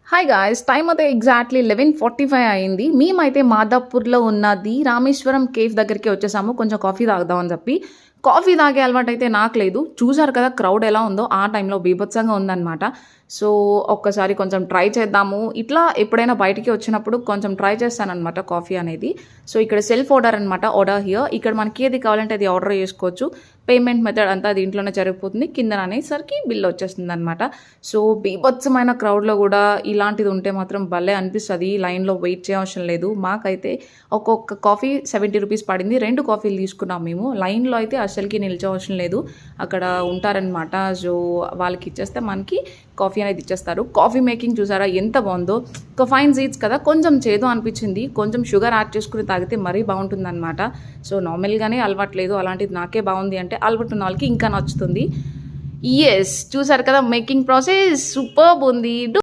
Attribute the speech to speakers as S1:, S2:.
S1: Hi guys! Time అయితే exactly 11:45 అయింది. మేమైతే మాదాపూర్‌లో ఉన్నది రామేశ్వరం కేఫ్ దగ్గరికి వచ్చేసాము. కొంచెం కాఫీ తాగుదాం అని చెప్పి. కాఫీ తాగే అలవాటైతే నాకు లేదు. చూసారు కదా క్రౌడ్ ఎలా ఉందో, ఆ టైంలో బీభత్సంగా ఉందనమాట. సో, ఒక్కసారి కొంచెం ట్రై చేద్దాము. ఇట్లా ఎప్పుడైనా బయటికి వచ్చినప్పుడు కొంచెం ట్రై చేస్తాననమాట కాఫీ అనేది. సో, ఇక్కడ సెల్ఫ్ ఆర్డర్ అనమాట. Order here. ఇక్కడ మనకి ఏది కావాలంటే అది ఆర్డర్ చేసుకోవచ్చు. పేమెంట్ మెథడ్ అంతా దీంట్లోనే జరిగిపోతుంది. కిందన అనేసరికి బిల్ వచ్చేస్తుందనమాట. సో, బీభత్సమైన క్రౌడ్‌లో గూడా ఇలాంటిది ఉంటే మాత్రం భలే అనిపిస్తది. లైన్‌లో వెయిట్ చేయవసరం లేదు. మాకైతే ఒక్కొక్క కాఫీ రూ. 70 పడింది. 2 కాఫీలు తీసుకున్నాం మేము. లైన్‌లో అయితే అస్సలకి నిల్చోవసరం లేదు. అక్కడ ఉంటారనమాట. సో, వాళ్ళకి ఇచ్చేస్తే మనకి కాఫీ అనేది ఇచ్చేస్తారు. కాఫీ మేకింగ్ చూసారా ఎంత బావుందో. ఒక ఫైన్ సీడ్స్ కదా! కొంచెం చేదు అనిపించింది. కొంచెం షుగర్ యాడ్ చేసుకొని తాగితే మరీ బావుంటుందనమాట. సో, నార్మల్‌గానే అలవాట్లేదు. అలాంటిది నాకే బావుంది అంటే అలవాటు ఉన్న వాళ్ళకి ఇంకా నచ్చుతుంది. యెస్! చూసారు కదా మేకింగ్ ప్రాసెస్ సూపర్బ్ ఉంది.